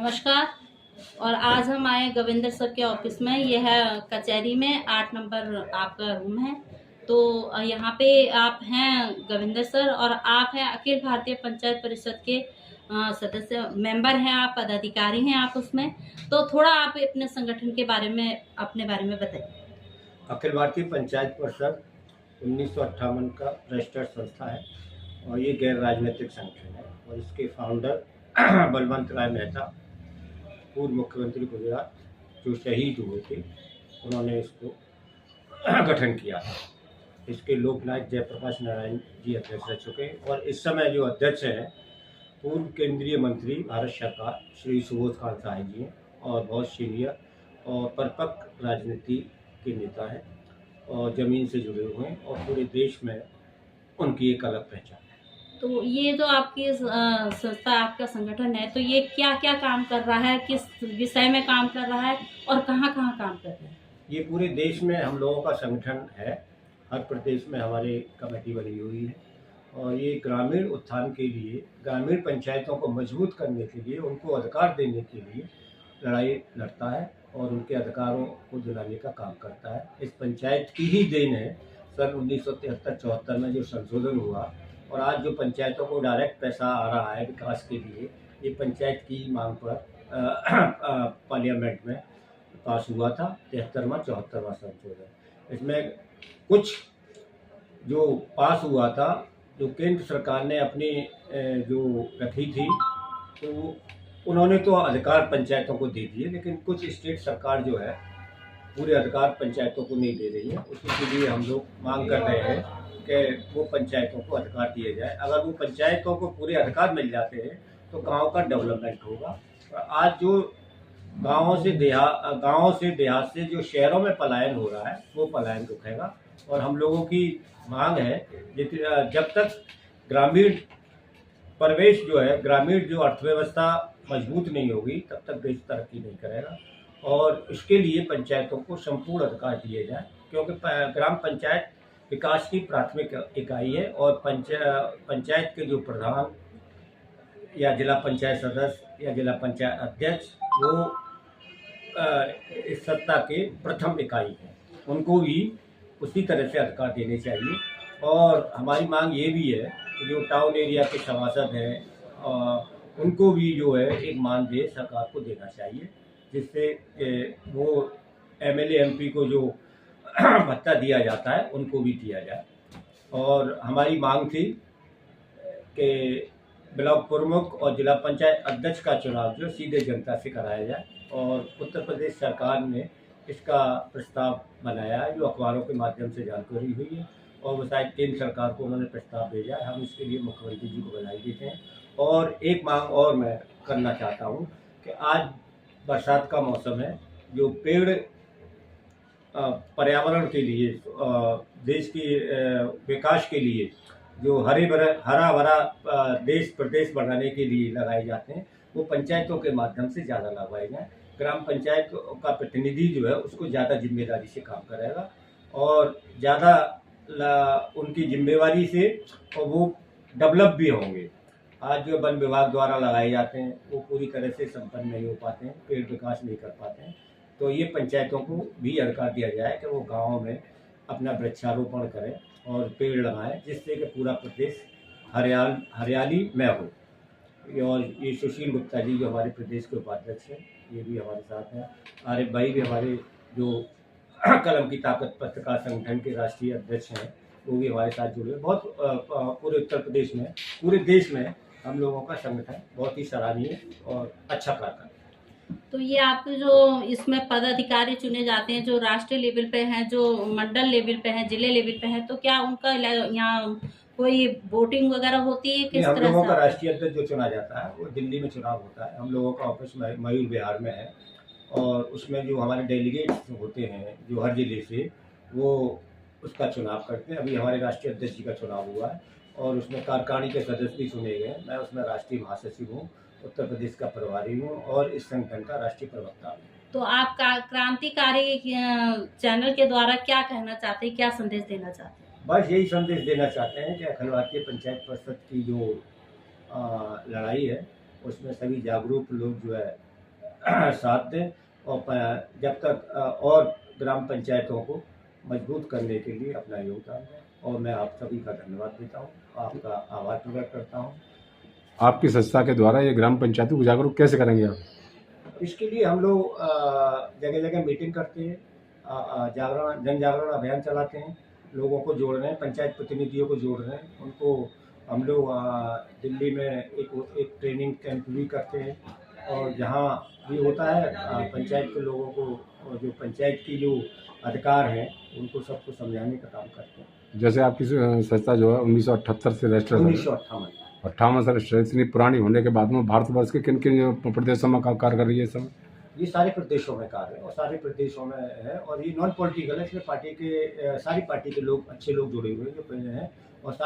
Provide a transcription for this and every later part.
नमस्कार। और आज हम आए गोविंदर सर के ऑफिस में। ये है कचहरी में 8 नंबर आपका रूम है। तो यहाँ पे आप हैं गोविंदर सर और आप हैं अखिल भारतीय पंचायत परिषद के सदस्य मेंबर हैं, आप पदाधिकारी हैं आप उसमें। तो थोड़ा आप अपने संगठन के बारे में अपने बारे में बताइए। अखिल भारतीय पंचायत परिषद 1958 का रजिस्टर्ड संस्था है और ये गैर राजनीतिक संगठन है और इसके फाउंडर बलवंत राय मेहता, पूर्व मुख्यमंत्री गुजरात जो शहीद हुए थे, उन्होंने इसको गठन किया था। इसके लोकनायक जयप्रकाश नारायण जी अध्यक्ष रह चुके और इस समय जो अध्यक्ष हैं पूर्व केंद्रीय मंत्री भारत सरकार श्री सुबोध कांत राय जी हैं और बहुत सीनियर और परिपक्व राजनीति के नेता हैं और ज़मीन से जुड़े हुए हैं और पूरे देश में उनकी एक अलग पहचान है। तो ये जो आपकी संस्था, आपका संगठन है, तो ये क्या क्या काम कर रहा है, किस विषय में काम कर रहा है और कहाँ कहाँ काम कर रहा है? ये पूरे देश में हम लोगों का संगठन है। हर प्रदेश में हमारी कमेटी बनी हुई है और ये ग्रामीण उत्थान के लिए, ग्रामीण पंचायतों को मजबूत करने के लिए, उनको अधिकार देने के लिए लड़ाई लड़ता है और उनके अधिकारों को दिलाने का काम करता है। इस पंचायत की ही देन है सन 1973-74 में जो संशोधन हुआ और आज जो पंचायतों को डायरेक्ट पैसा आ रहा है विकास के लिए, ये पंचायत की मांग पर पार्लियामेंट में पास हुआ था 73वां 74वां संशोधन। इसमें कुछ जो पास हुआ था, जो केंद्र सरकार ने अपनी जो रखी थी, तो उन्होंने तो अधिकार पंचायतों को दे दिए, लेकिन कुछ स्टेट सरकार जो है पूरे अधिकार पंचायतों को नहीं दे रही है। उसी के लिए हम लोग मांग कर रहे हैं कि वो पंचायतों को अधिकार दिए जाए। अगर वो पंचायतों को पूरे अधिकार मिल जाते हैं तो गांव का डेवलपमेंट होगा। आज जो गांवों से देहात से जो शहरों में पलायन हो रहा है, वो पलायन रुकेगा। और हम लोगों की मांग है जब तक ग्रामीण परिवेश जो है, ग्रामीण जो अर्थव्यवस्था मजबूत नहीं होगी, तब तक देश तरक्की नहीं करेगा। और इसके लिए पंचायतों को संपूर्ण अधिकार दिए जाए, क्योंकि ग्राम पंचायत विकास की प्राथमिक इकाई है और पंचायत के जो प्रधान या जिला पंचायत सदस्य या जिला पंचायत अध्यक्ष, वो इस सत्ता के प्रथम इकाई हैं। उनको भी उसी तरह से अधिकार देने चाहिए। और हमारी मांग ये भी है कि जो टाउन एरिया के सभासद हैं, उनको भी जो है एक मानदेय सरकार को देना चाहिए, जिससे वो एमएलए एमपी को जो भत्ता दिया जाता है उनको भी दिया जाए। और हमारी मांग थी कि ब्लॉक प्रमुख और जिला पंचायत अध्यक्ष का चुनाव जो सीधे जनता से कराया जाए और उत्तर प्रदेश सरकार ने इसका प्रस्ताव बनाया है, जो अखबारों के माध्यम से जानकारी हुई है और वो शायद केंद्र सरकार को उन्होंने प्रस्ताव भेजा है। हम इसके लिए मुख्यमंत्री जी को बधाई देते हैं। और एक मांग और मैं करना चाहता हूँ कि आज बरसात का मौसम है, जो पेड़ पर्यावरण के लिए, देश की विकास के लिए, जो हरा भरा देश प्रदेश बनाने के लिए लगाए जाते हैं, वो पंचायतों के माध्यम से ज़्यादा लगवाए जाए। ग्राम पंचायत का प्रतिनिधि जो है उसको ज़्यादा जिम्मेदारी से काम करेगा और ज़्यादा उनकी जिम्मेवारी से और वो डेवलप भी होंगे। आज जो वन विभाग द्वारा लगाए जाते हैं वो पूरी तरह से संपन्न नहीं हो पाते हैं, पेड़ विकास नहीं कर पाते हैं। तो ये पंचायतों को भी अधिकार दिया जाए कि वो गाँव में अपना वृक्षारोपण करें और पेड़ लगाएं, जिससे कि पूरा प्रदेश हरियाली में हो। और ये सुशील गुप्ता जी जो हमारे प्रदेश के उपाध्यक्ष हैं, ये भी हमारे साथ हैं। आरिफ भाई भी हमारे जो कलम की ताकत पत्रकार संगठन के राष्ट्रीय अध्यक्ष हैं, वो भी हमारे साथ जुड़े। बहुत पूरे उत्तर प्रदेश में, पूरे देश में हम लोगों का संगठन बहुत ही सराहनीय और अच्छा कार्य करता है। तो ये आप जो इसमें पदाधिकारी चुने जाते हैं, जो राष्ट्रीय लेवल पे हैं, जो मंडल लेवल पे हैं, जिले लेवल पे हैं, तो क्या उनका यहाँ कोई वोटिंग वगैरह होती है? किस हम तरह लोगों से का राष्ट्रीय अध्यक्ष जो चुना जाता है वो दिल्ली में चुनाव होता है। हम लोगों का ऑफिस मयूर विहार में है और उसमें जो हमारे डेलीगेट्स होते हैं जो हर जिले से, वो उसका चुनाव करते हैं। अभी हमारे राष्ट्रीय अध्यक्ष जी का चुनाव हुआ है और उसमें कार्यकारिणी के सदस्य भी चुने गए। मैं उसमें राष्ट्रीय महासचिव हूँ, उत्तर प्रदेश का प्रभारी हूँ और इस संगठन का राष्ट्रीय प्रवक्ता हूँ। तो आप क्रांतिकारी चैनल के द्वारा क्या कहना चाहते हैं, क्या संदेश देना चाहते हैं? बस यही संदेश देना चाहते हैं कि अखिल भारतीय पंचायत परिषद की जो लड़ाई है, उसमें सभी जागरूक लोग जो है साथ दें और जब तक और ग्राम पंचायतों को मजबूत करने के लिए अपना योगदान दें। और मैं आप सभी का धन्यवाद देता हूँ, आपका आभार प्रकट करता हूँ। आपकी संस्था के द्वारा ये ग्राम पंचायतों को जागरूक कैसे करेंगे आप? इसके लिए हम लोग जगह जगह मीटिंग करते हैं, जन जागरण अभियान चलाते हैं, लोगों को जोड़ रहे हैं, पंचायत प्रतिनिधियों को जोड़ रहे हैं। उनको हम लोग दिल्ली में एक ट्रेनिंग कैंप भी करते हैं और जहाँ भी होता है पंचायत के लोगों को और जो पंचायत की जो अधिकार हैं उनको सबको समझाने का काम करते हैं। जैसे आपकी संस्था जो है 1978 से रजिस्टर्ड है, 1958 से रजिस्टर्ड, इतनी पुरानी होने के बाद में भारतवर्ष के किन किन प्रदेशों में कार्य कर रही है सब? ये सारे प्रदेशों में कार्य है और सारे प्रदेशों में है और ये नॉन पॉलिटिकल है। इसमें पार्टी के सारी पार्टी के लोग, अच्छे लोग जुड़े हुए हैं जो पहले हैं और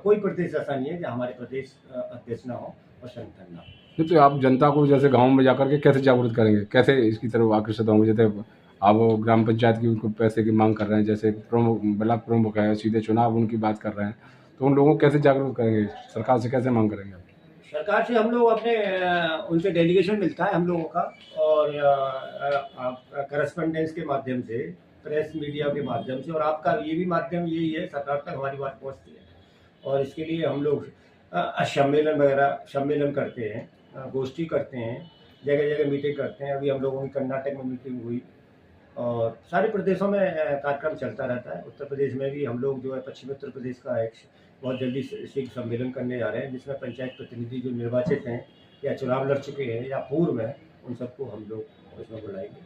कोई प्रदेश ऐसा नहीं है जहाँ हमारे प्रदेश अध्यक्ष ना हो और संगठन ना हो। तो आप जनता को जैसे गाँव में जाकर के कैसे जागरूक करेंगे, कैसे इसकी तरफ आकर्षित होंगे? जैसे आप ग्राम पंचायत की उनको पैसे की मांग कर रहे हैं, जैसे प्रमुख ब्लॉक प्रमुख है, सीधे चुनाव उनकी बात कर रहे हैं, तो उन लोगों को कैसे जागरूक करेंगे? सरकार से कैसे मांग करेंगे? सरकार से हम लोग अपने उनसे डेलीगेशन मिलता है हम लोगों का और करस्पॉन्डेंस के माध्यम से, प्रेस मीडिया के माध्यम से और आपका ये भी माध्यम यही है, सरकार तक हमारी बात पहुंचती है। और इसके लिए हम लोग सम्मेलन करते हैं, गोष्ठी करते हैं, जगह जगह मीटिंग करते हैं। अभी हम लोगों की कर्नाटक में मीटिंग हुई और सारे प्रदेशों में कार्यक्रम चलता रहता है। उत्तर प्रदेश में भी हम लोग जो है पश्चिमी उत्तर प्रदेश का एक बहुत जल्दी से सम्मेलन करने जा रहे हैं जिसमें पंचायत प्रतिनिधि जो निर्वाचित हैं या चुनाव लड़ चुके हैं या पूर्व में, उन सबको हम लोग उसमें बुलाएंगे।